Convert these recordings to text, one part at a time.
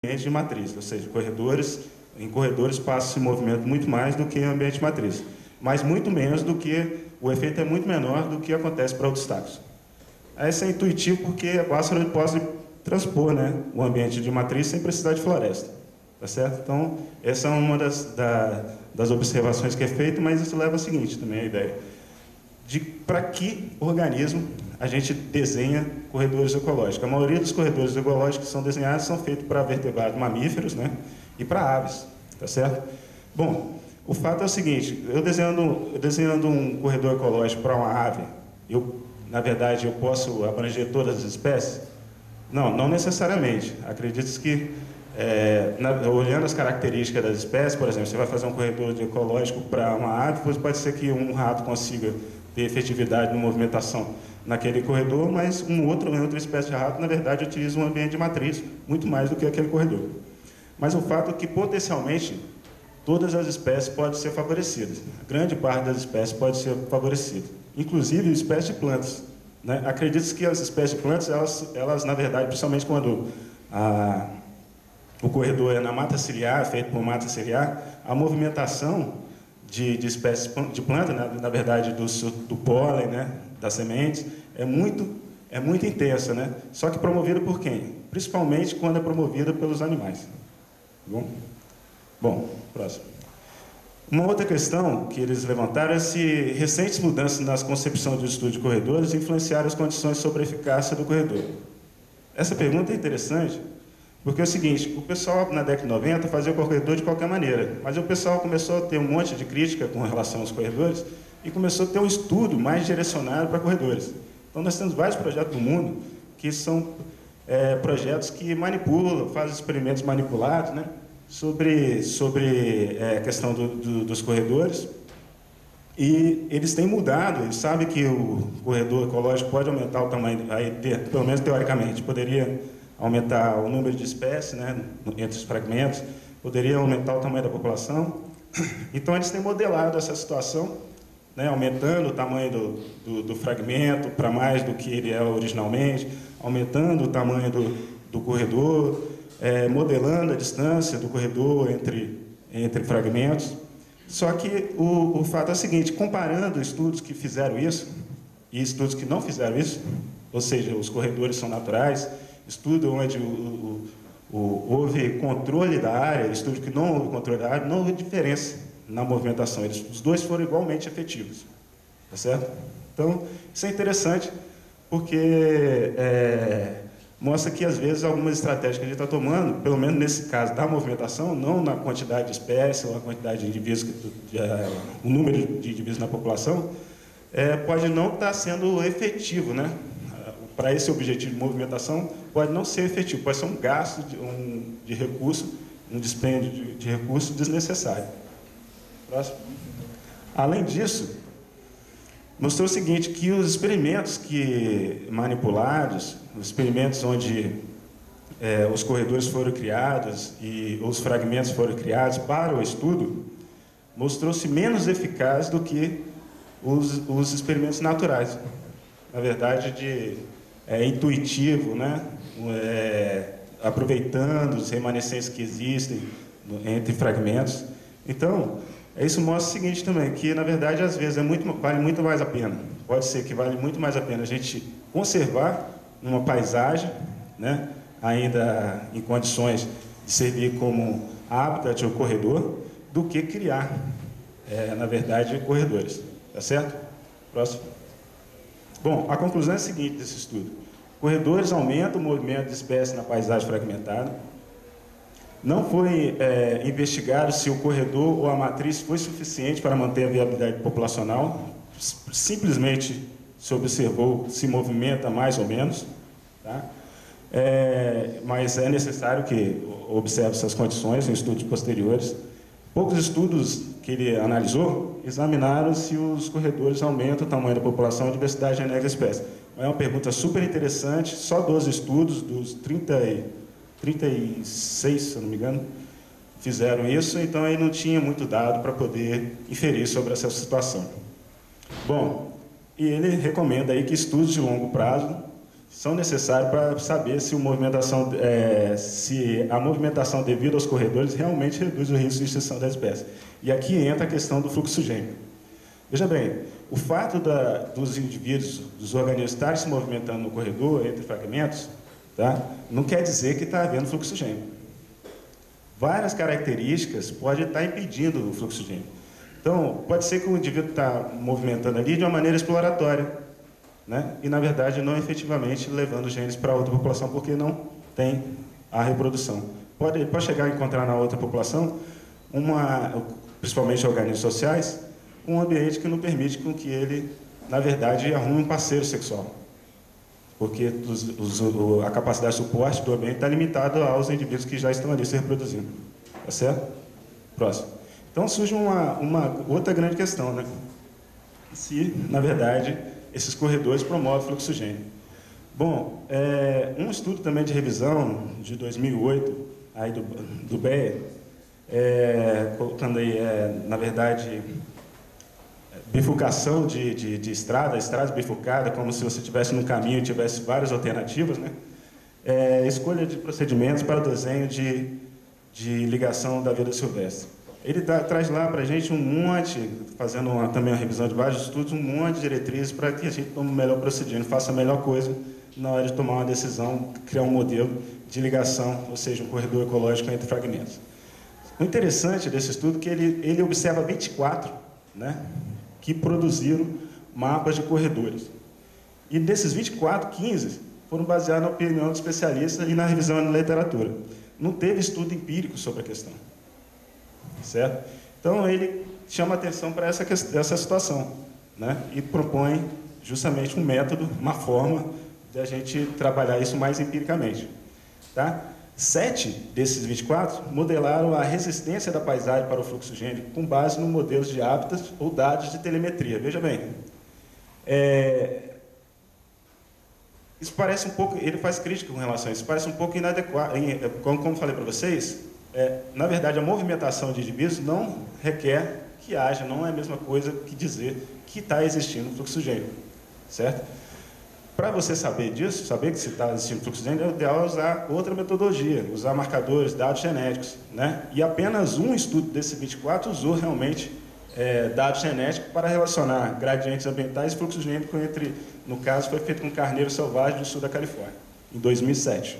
ambiente de matriz, ou seja, em corredores passa esse movimento muito mais do que em ambiente de matriz, mas muito menos do que, o efeito é muito menor do que acontece para obstáculos. Isso é intuitivo porque a pássaro pode transpor, né, o ambiente de matriz sem precisar de floresta, tá certo? Então, essa é uma das observações que é feita, mas isso leva ao seguinte também, a ideia de para que organismo a gente desenha corredores ecológicos. A maioria dos corredores ecológicos que são desenhados são feitos para vertebrados mamíferos, né, e para aves, tá certo? Bom, o fato é o seguinte, eu desenhando um corredor ecológico para uma ave, na verdade, eu posso abranger todas as espécies? Não necessariamente. Acredito que, olhando as características das espécies, por exemplo, você vai fazer um corredor ecológico para uma ave, pode ser que um rato consiga ter efetividade na movimentação naquele corredor, mas outra espécie de rato, na verdade, utiliza um ambiente de matriz muito mais do que aquele corredor. Mas o fato é que, potencialmente, todas as espécies podem ser favorecidas. A grande parte das espécies pode ser favorecida, inclusive espécies de plantas, né? Acredito que as espécies de plantas, elas na verdade, principalmente quando o corredor é na mata ciliar, feito por mata ciliar, a movimentação de espécies de planta, né, na verdade, do pólen, né, das sementes, é muito intensa, né? Só que promovida por quem? Principalmente quando é promovida pelos animais. Tá bom, próximo. Uma outra questão que eles levantaram é se recentes mudanças nas concepções do estudo de corredores influenciaram as condições sobre a eficácia do corredor. Essa pergunta é interessante, porque é o seguinte, o pessoal na década de 90 fazia o corredor de qualquer maneira, mas o pessoal começou a ter um monte de crítica com relação aos corredores e começou a ter um estudo mais direcionado para corredores. Então nós temos vários projetos no mundo que são projetos que manipulam, fazem experimentos manipulados, né, sobre a questão dos corredores, e eles têm mudado, eles sabem que o corredor ecológico pode aumentar o tamanho, pelo menos teoricamente, poderia aumentar o número de espécies, né, entre os fragmentos, poderia aumentar o tamanho da população. Então eles têm modelado essa situação, né, aumentando o tamanho do fragmento para mais do que ele é originalmente, aumentando o tamanho do corredor, modelando a distância do corredor entre fragmentos. Só que o fato é o seguinte, comparando estudos que fizeram isso e estudos que não fizeram isso, ou seja, os corredores são naturais, estudo onde houve controle da área, estudo que não houve controle da área, não houve diferença na movimentação, os dois foram igualmente efetivos, tá certo? Então, isso é interessante, porque mostra que, às vezes, algumas estratégias que a gente está tomando, pelo menos nesse caso da movimentação, não na quantidade de espécies ou a quantidade de indivíduos, o número de indivíduos na população, pode não estar sendo efetivo, né? Para esse objetivo de movimentação, pode não ser efetivo, pode ser um gasto de recurso, um dispêndio de recurso desnecessário. Próximo. Além disso, mostrou o seguinte, que os experimentos manipulados, os experimentos onde os corredores foram criados e os fragmentos foram criados para o estudo, mostrou-se menos eficaz do que os experimentos naturais. Na verdade, intuitivo, né? Aproveitando os remanescentes que existem entre fragmentos. Então, isso mostra o seguinte também, que na verdade às vezes vale muito mais a pena, pode ser que vale muito mais a pena a gente conservar uma paisagem, né, ainda em condições de servir como habitat ou corredor, do que criar, na verdade, corredores. Tá certo? Próximo. Bom, a conclusão é a seguinte desse estudo. Corredores aumentam o movimento de espécies na paisagem fragmentada. Não foi investigado se o corredor ou a matriz foi suficiente para manter a viabilidade populacional. Simplesmente se observou se movimenta mais ou menos. Tá? Mas é necessário que observe essas condições em estudos posteriores. Poucos estudos que ele analisou examinaram se os corredores aumentam o tamanho da população e a diversidade genética da espécie. É uma pergunta super interessante, só 12 estudos dos 36, se eu não me engano, fizeram isso, então aí não tinha muito dado para poder inferir sobre essa situação. Bom, e ele recomenda aí que estudos de longo prazo são necessários para saber se a movimentação devido aos corredores realmente reduz o risco de extinção da espécie. E aqui entra a questão do fluxo gênico. Veja bem, o fato dos indivíduos, dos organismos estarem se movimentando no corredor, entre fragmentos, tá, não quer dizer que está havendo fluxo gênico. Várias características podem estar impedindo o fluxo gênico. Então, pode ser que o indivíduo está movimentando ali de uma maneira exploratória, né? E, na verdade, não efetivamente levando genes para outra população, porque não tem a reprodução. Pode chegar a encontrar na outra população, principalmente organismos sociais, um ambiente que não permite com que ele, na verdade, arrume um parceiro sexual. Porque a capacidade de suporte do ambiente está limitada aos indivíduos que já estão ali se reproduzindo. Tá certo? Próximo. Então, surge uma outra grande questão, né? Se, na verdade, esses corredores promovem fluxo gênico. Bom, um estudo também de revisão, de 2008, aí do BEA, colocando aí, na verdade, bifurcação de estrada bifurcada, como se você estivesse num caminho e tivesse várias alternativas, né? Escolha de procedimentos para o desenho de ligação da vida silvestre. Ele traz lá para a gente um monte, fazendo também uma revisão de vários estudos, um monte de diretrizes para que a gente tome o melhor procedimento, faça a melhor coisa na hora de tomar uma decisão, criar um modelo de ligação, ou seja, um corredor ecológico entre fragmentos. O interessante desse estudo é que ele observa 24, né, que produziram mapas de corredores. E desses 24, 15 foram baseados na opinião do especialista e na revisão da literatura. Não teve estudo empírico sobre a questão. Certo? Então, ele chama atenção para essa situação, né? E propõe justamente um método, uma forma de a gente trabalhar isso mais empiricamente. Tá? 7 desses 24 modelaram a resistência da paisagem para o fluxo gênico com base no modelos de hábitats ou dados de telemetria. Veja bem, isso parece um pouco, ele faz crítica com relação a isso, parece um pouco inadequado, como falei para vocês, na verdade, a movimentação de indivíduos não requer que haja, não é a mesma coisa que dizer que está existindo um fluxo gênico, certo? Para você saber disso, saber que se está existindo fluxo gênico, é ideal usar outra metodologia, usar marcadores, dados genéticos, né? E apenas um estudo desse 24 usou realmente dados genéticos para relacionar gradientes ambientais e fluxo gênico no caso, foi feito com carneiro selvagem do sul da Califórnia, em 2007.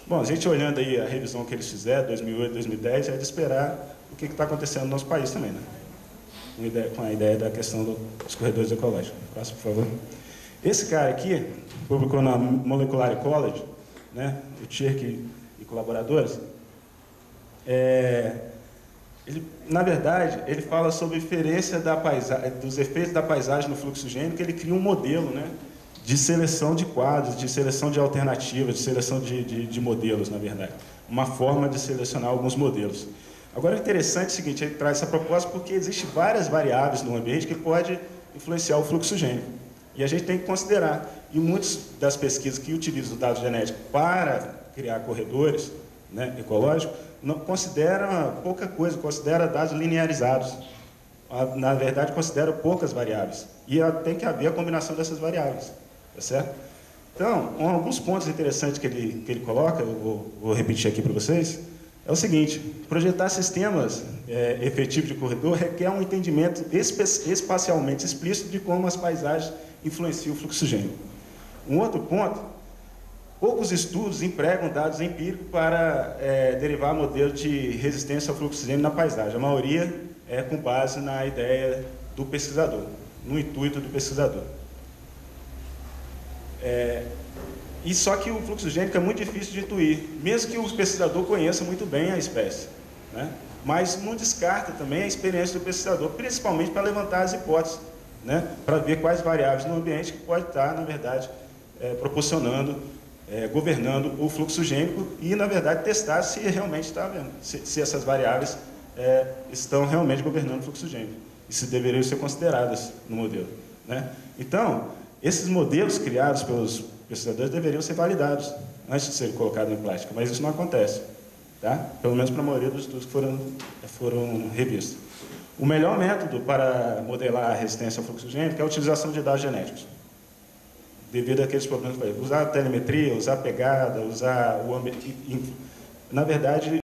Bom, a gente olhando aí a revisão que eles fizeram, 2008, 2010, é de esperar o que está acontecendo no nosso país também, né? Com a ideia da questão dos corredores ecológicos. Próximo, por favor. Esse cara aqui, publicou na Molecular Ecology, né? O Tchirk e colaboradores, ele, na verdade, ele fala sobre a inferência dos efeitos da paisagem no fluxo gênico, ele cria um modelo, né, de seleção de quadros, de seleção de alternativas, de seleção de modelos, na verdade. Uma forma de selecionar alguns modelos. Agora, o interessante é o seguinte, ele traz essa proposta porque existem várias variáveis no ambiente que podem influenciar o fluxo gênico. E a gente tem que considerar. E muitas das pesquisas que utilizam o dado genético para criar corredores, né, ecológicos, não considera pouca coisa, considera dados linearizados. Na verdade, considera poucas variáveis. E tem que haver a combinação dessas variáveis. Tá certo? Então, alguns pontos interessantes que ele coloca, eu vou repetir aqui para vocês, é o seguinte: projetar sistemas efetivos de corredor requer um entendimento espacialmente explícito de como as paisagens influenciam o fluxo gênico. Um outro ponto: poucos estudos empregam dados empíricos para derivar modelos de resistência ao fluxo gênico na paisagem. A maioria é com base na ideia do pesquisador, no intuito do pesquisador. E só que o fluxo gênico é muito difícil de intuir, mesmo que o pesquisador conheça muito bem a espécie, né? Mas não descarta também a experiência do pesquisador, principalmente para levantar as hipóteses, né? Para ver quais variáveis no ambiente que pode estar, na verdade, proporcionando, governando o fluxo gênico e, na verdade, testar se realmente está havendo, se essas variáveis estão realmente governando o fluxo gênico e se deveriam ser consideradas no modelo, né? Então, esses modelos criados pelos pesquisadores deveriam ser validados antes de serem colocados em prática, mas isso não acontece, tá? Pelo menos para a maioria dos estudos que foram revistos. O melhor método para modelar a resistência ao fluxo gênico é a utilização de dados genéticos. devido àqueles problemas. Usar a telemetria, usar a pegada, usar o ambiente. Na verdade,